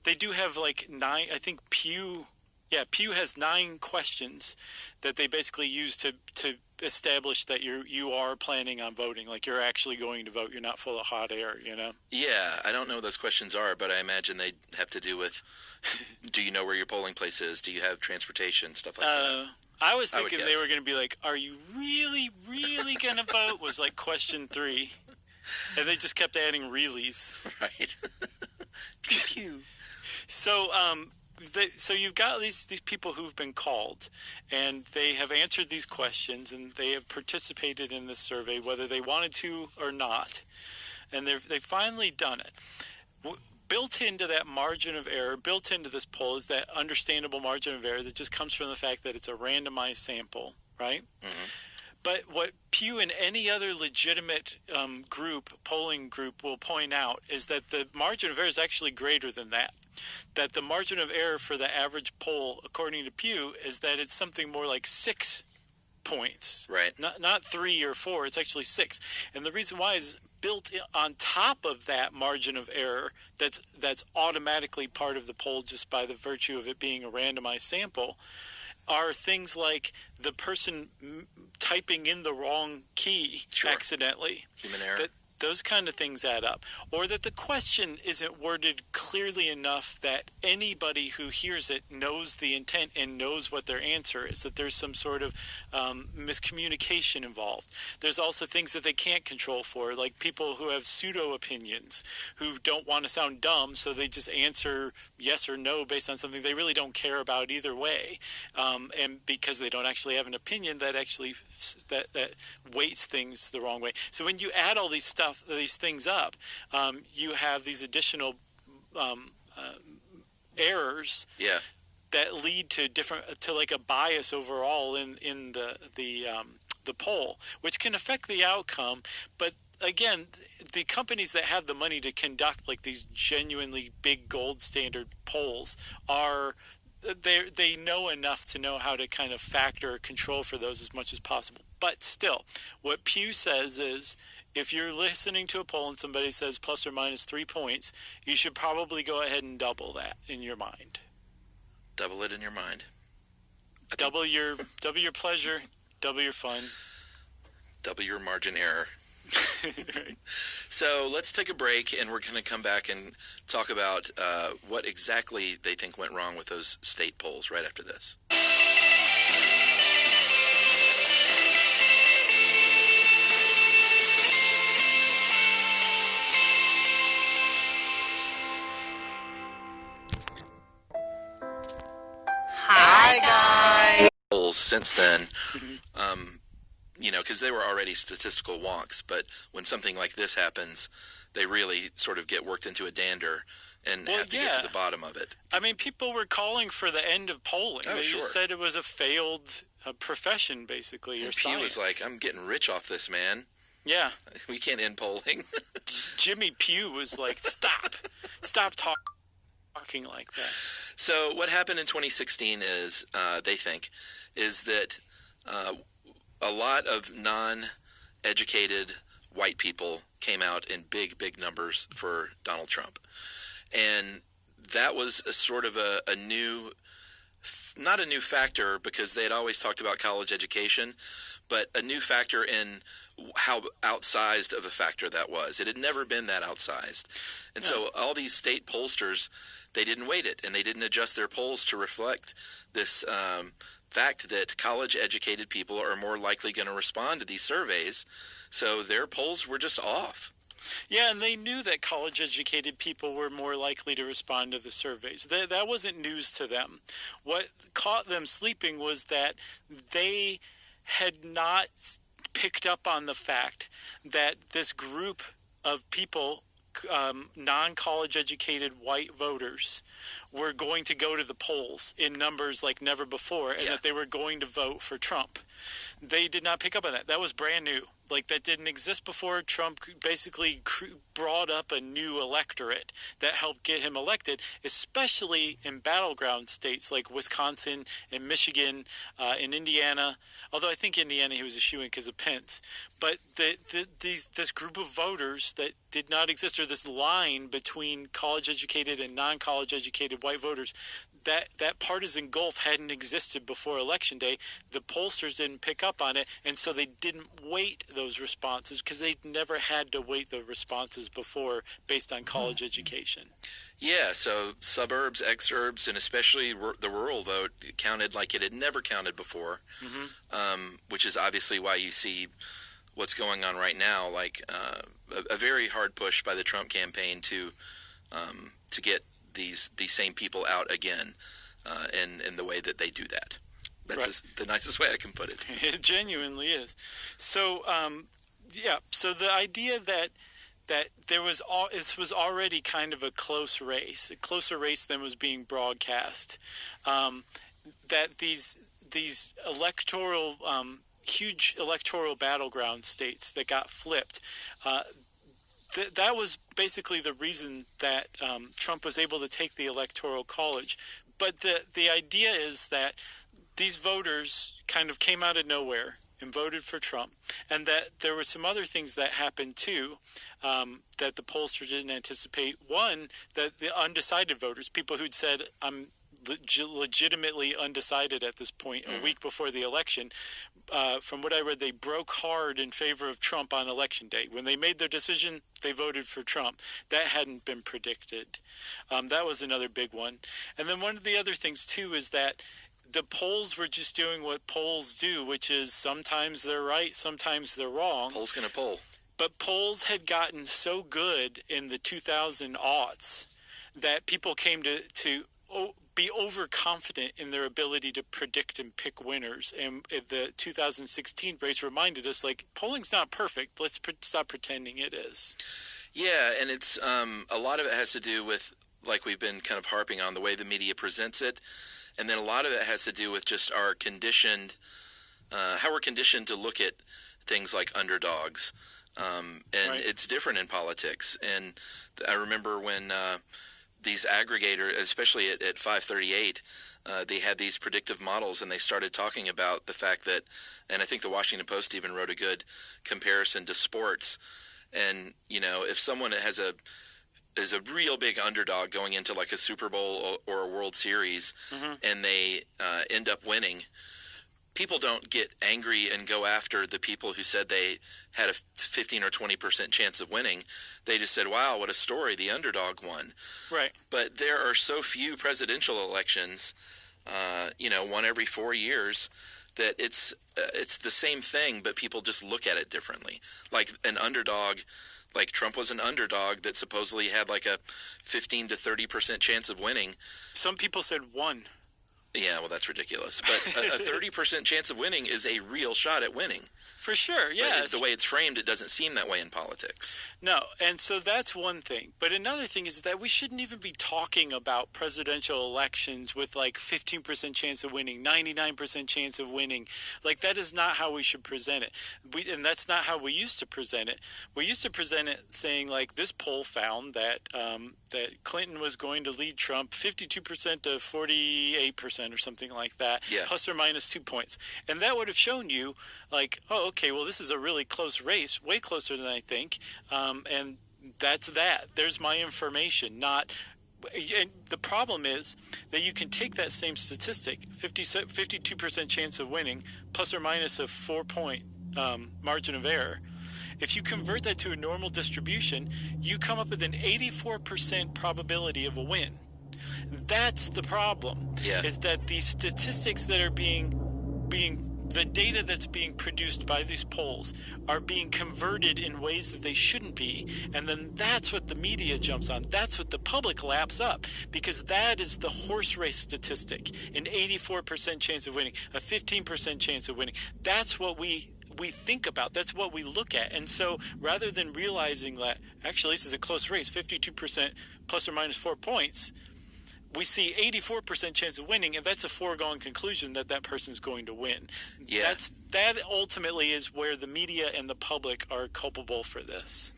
they do have 9. I think Pew has 9 questions that they basically use to establish that you are planning on voting, like you're actually going to vote. You're not full of hot air, you know? Yeah, I don't know what those questions are, but I imagine they have to do with, do you know where your polling place is? Do you have transportation, stuff like that? I was thinking they were going to be like, are you really, really going to vote? Was like question 3. And they just kept adding reallys. Right. Pew, pew. So you've got these people who've been called, and they have answered these questions, and they have participated in this survey, whether they wanted to or not, and they've finally done it. Built into that margin of error, built into this poll, is that understandable margin of error that just comes from the fact that it's a randomized sample, right? Mm-hmm. But what Pew and any other legitimate polling group will point out is that the margin of error is actually greater than that. That the margin of error for the average poll, according to Pew, is that it's something more like 6 points. Right. Not 3 or 4. It's actually 6. And the reason why is built on top of that margin of error that's automatically part of the poll just by the virtue of it being a randomized sample are things like the person typing in the wrong key accidentally. Human error. Those kind of things add up. Or that the question isn't worded clearly enough that anybody who hears it knows the intent and knows what their answer is, that there's some sort of miscommunication involved. There's also things that they can't control for, like people who have pseudo-opinions, who don't want to sound dumb, so they just answer yes or no based on something they really don't care about either way. And because they don't actually have an opinion, that actually that weights things the wrong way. So when you add all these things up, you have these additional errors that lead to like a bias overall in the poll, which can affect the outcome. But again, the companies that have the money to conduct like these genuinely big gold standard polls they know enough to know how to kind of factor or control for those as much as possible. But still, what Pew says is, if you're listening to a poll and somebody says plus or minus 3 points, you should probably go ahead and double that in your mind. Double it in your mind. Double your pleasure, double your fun. Double your margin error. Right. So let's take a break, and we're going to come back and talk about what exactly they think went wrong with those state polls right after this. since then, because they were already statistical wonks. But when something like this happens, they really sort of get worked into a dander and have to get to the bottom of it. I mean, people were calling for the end of polling. They just said it was a failed profession, basically. And Pew was like, I'm getting rich off this, man. Yeah. We can't end polling. Jimmy Pew was like, stop talking like that. So what happened in 2016 is, they think, is that a lot of non-educated white people came out in big, big numbers for Donald Trump. And that was a sort of a new, not a new factor because they had always talked about college education, but a new factor in how outsized of a factor that was. It had never been that outsized. And so all these state pollsters, they didn't weight it, and they didn't adjust their polls to reflect this fact that college-educated people are more likely going to respond to these surveys. So their polls were just off. Yeah, and they knew that college-educated people were more likely to respond to the surveys. That wasn't news to them. What caught them sleeping was that they had not picked up on the fact that this group of people, non-college educated white voters, were going to go to the polls in numbers like never before, and that they were going to vote for Trump. They did not pick up on that. That was brand new. Like, that didn't exist before. Trump basically brought up a new electorate that helped get him elected, especially in battleground states like Wisconsin and Michigan, in Indiana. Although I think Indiana he was a shoo-in because of Pence. But this group of voters that did not exist, or this line between college-educated and non-college-educated white voters, that partisan gulf hadn't existed before Election Day. The pollsters didn't pick up on it, and so they didn't weight those responses because they'd never had to weight the responses before based on college education. Yeah, so suburbs, exurbs, and especially the rural vote counted like it had never counted before, which is obviously why you see what's going on right now, like a very hard push by the Trump campaign to get these same people out again, in the way that they do that. That's the nicest way I can put it. It genuinely is. So, so the idea that this was already kind of a closer race than was being broadcast, that these electoral, huge electoral battleground states that got flipped, that was basically the reason that Trump was able to take the Electoral College. But the idea is that these voters kind of came out of nowhere and voted for Trump, and that there were some other things that happened too that the pollster didn't anticipate. One, that the undecided voters, people who'd said, I'm legitimately undecided at this point, a week before the election, from what I read, they broke hard in favor of Trump on Election Day. When they made their decision, they voted for Trump. That hadn't been predicted. That was another big one. And then one of the other things, too, is that the polls were just doing what polls do, which is sometimes they're right, sometimes they're wrong. Polls gonna poll. But polls had gotten so good in the 2000 aughts that people came to be overconfident in their ability to predict and pick winners. And the 2016 race reminded us, like, polling's not perfect. Let's stop pretending it is. Yeah, and it's a lot of it has to do with, like we've been kind of harping on, the way the media presents it. And then a lot of it has to do with just our conditioned, how we're conditioned to look at things like underdogs. And it's different in politics. And I remember when these aggregators, especially at 538, they had these predictive models, and they started talking about the fact that, and I think the Washington Post even wrote a good comparison to sports. And, if someone is a real big underdog going into like a Super Bowl or a World Series, and they end up winning, people don't get angry and go after the people who said they had a 15 or 20% chance of winning. They just said, wow, what a story, the underdog won. Right. But there are so few presidential elections, one every 4 years, that it's the same thing, but people just look at it differently. Like an underdog, like Trump was an underdog that supposedly had like a 15 to 30% chance of winning. Some people said 1. Yeah, well, that's ridiculous. But a 30% chance of winning is a real shot at winning. For sure, yeah. But the way it's framed, it doesn't seem that way in politics. No, and so that's one thing. But another thing is that we shouldn't even be talking about presidential elections with like 15% chance of winning, 99% chance of winning. Like, that is not how we should present it. And that's not how we used to present it. We used to present it saying, like, this poll found that that Clinton was going to lead Trump 52% to 48% or something like that, plus or minus 2 points. And that would have shown you, like, oh, okay, well, this is a really close race, way closer than I think, and that's that. There's my information, not... And the problem is that you can take that same statistic, 52% chance of winning, plus or minus a 4-point margin of error. If you convert that to a normal distribution, you come up with an 84% probability of a win. That's the problem, is that these statistics that are the data that's being produced by these polls are being converted in ways that they shouldn't be. And then that's what the media jumps on. That's what the public laps up, because that is the horse race statistic, an 84% chance of winning, a 15% chance of winning. That's what we think about. That's what we look at. And so rather than realizing that actually this is a close race, 52% plus or minus 4 points, we see 84% chance of winning, and that's a foregone conclusion that that person's going to win. Yeah. That ultimately is where the media and the public are culpable for this.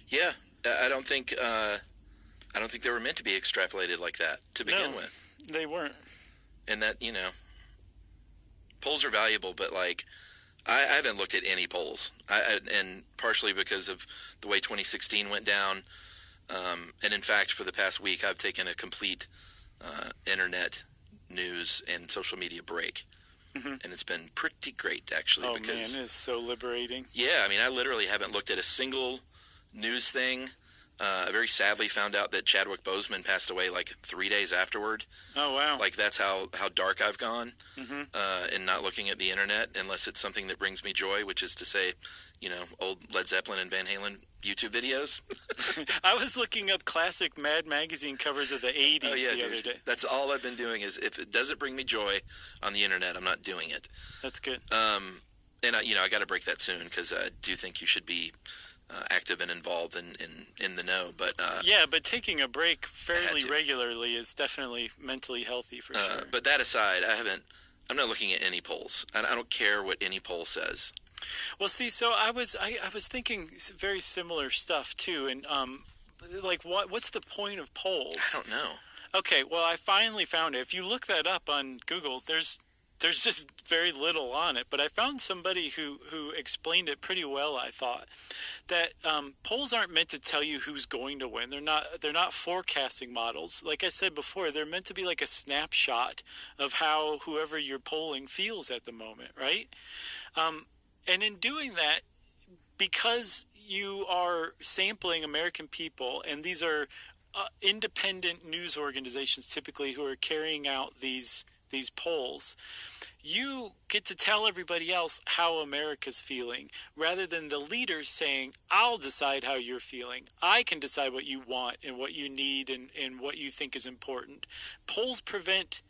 Yeah, I don't think they were meant to be extrapolated like that to begin with. They weren't. And that, polls are valuable, but like I haven't looked at any polls, and partially because of the way 2016 went down. And in fact, for the past week, I've taken a complete internet news and social media break. And it's been pretty great, actually. Because, man, it's so liberating. Yeah, I mean, I literally haven't looked at a single news thing. I very sadly found out that Chadwick Boseman passed away like 3 days afterward. Oh, wow. Like, that's how dark I've gone in not looking at the internet unless it's something that brings me joy, which is to say, old Led Zeppelin and Van Halen YouTube videos. I was looking up classic Mad Magazine covers of the 80s the other day. That's all I've been doing is if it doesn't bring me joy on the internet, I'm not doing it. That's good. And, I got to break that soon because I do think you should be active and involved in the know. But but taking a break fairly regularly is definitely mentally healthy for sure. But that aside, I'm not looking at any polls. I don't care what any poll says. Well, see, so I was thinking very similar stuff too, and what's the point of polls? I don't know. Okay, well, I finally found it. If you look that up on Google, there's just very little on it, but I found somebody who explained it pretty well. I thought that polls aren't meant to tell you who's going to win. They're not forecasting models. Like I said before, they're meant to be like a snapshot of how whoever you're polling feels at the moment, right? And in doing that, because you are sampling American people, and these are independent news organizations typically who are carrying out these polls, you get to tell everybody else how America's feeling, rather than the leaders saying, I'll decide how you're feeling. I can decide what you want and what you need and what you think is important. Polls prevent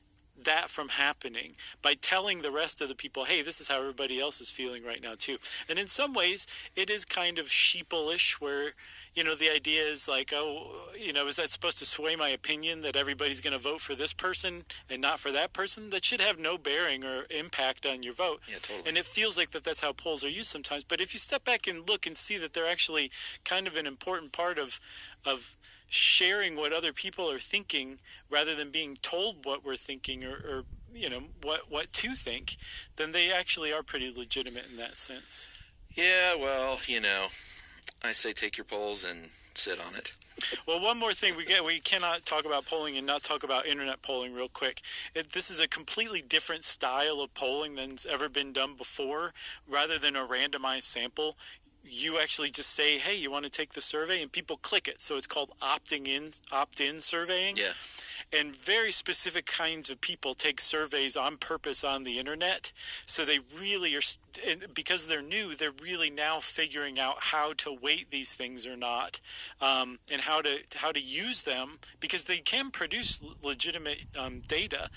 that from happening by telling the rest of the people, hey, this is how everybody else is feeling right now too. And in some ways it is kind of sheepleish, where the idea is like, is that supposed to sway my opinion that everybody's going to vote for this person and not for that person? That should have no bearing or impact on your vote. Yeah, totally. And it feels like that's how polls are used sometimes. But if you step back and look and see that they're actually kind of an important part of sharing what other people are thinking, rather than being told what we're thinking or what to think, then they actually are pretty legitimate in that sense. Yeah, well, I say take your polls and sit on it. Well, one more thing, we cannot talk about polling and not talk about internet polling real quick. This is a completely different style of polling than's ever been done before. Rather than a randomized sample, you actually just say, hey, you want to take the survey, and people click it. So it's called opt-in surveying. Yeah. And very specific kinds of people take surveys on purpose on the internet. So they really are because they're new, they're really now figuring out how to weight these things or not, and how to use them, because they can produce legitimate data,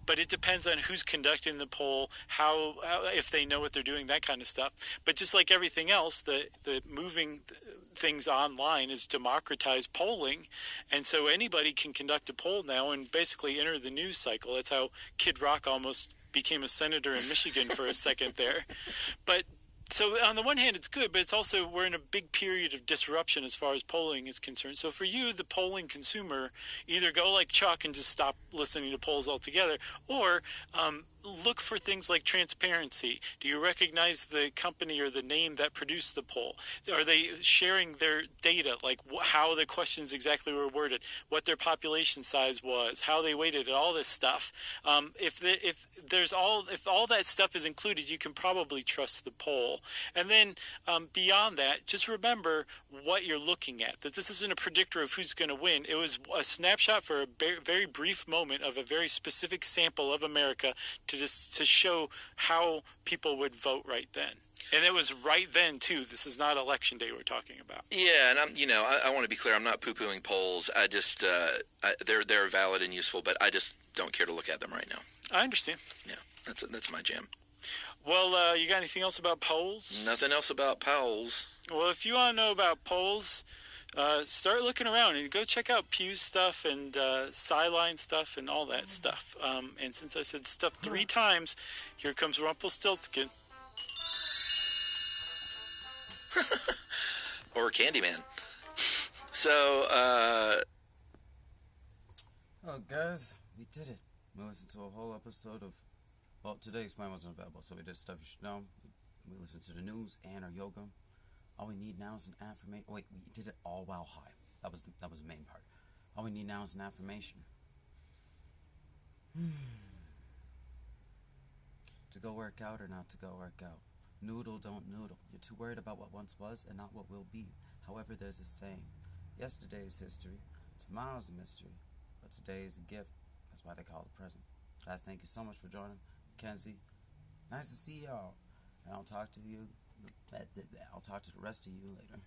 but it depends on who's conducting the poll, how if they know what they're doing, that kind of stuff. But just like everything else, the moving things online is democratized polling, and so anybody can conduct a poll now and basically enter the news cycle. That's how Kid Rock almost became a senator in Michigan for a second there. But so on the one hand, it's good, but it's also, we're in a big period of disruption as far as polling is concerned. So for you, the polling consumer, either go like Chuck and just stop listening to polls altogether, or look for things like transparency. Do you recognize the company or the name that produced the poll? Are they sharing their data, like how the questions exactly were worded, what their population size was, how they weighted it, all this stuff? If all that stuff is included, you can probably trust the poll. And then beyond that, just remember what you're looking at, that this isn't a predictor of who's going to win. It was a snapshot for a very brief moment of a very specific sample of America to show how people would vote right then. And it was right then, too. This is not Election Day we're talking about. Yeah, and I want to be clear. I'm not poo-pooing polls. I just they're valid and useful, but I just don't care to look at them right now. I understand. Yeah, that's my jam. Well, you got anything else about polls? Nothing else about polls. Well, if you want to know about polls, start looking around and go check out Pew's stuff and Sideline stuff and all that stuff. And since I said stuff 3 times, here comes Rumpelstiltskin. Or Candyman. So, oh, guys, we did it. We listened to a whole episode of, well, today Explain wasn't available, so we did Stuff You Should Know. We listened to the news and our yoga. All we need now is an affirmation. Wait, we did it all while high. That was the main part. All we need now is an affirmation. To go work out or not to go work out. Noodle, don't noodle. You're too worried about what once was and not what will be. However, there's a saying. Yesterday is history. Tomorrow's a mystery. But today is a gift. That's why they call it present. Guys, thank you so much for joining. Kenzie, nice to see y'all. And I'll talk to you. I'll talk to the rest of you later.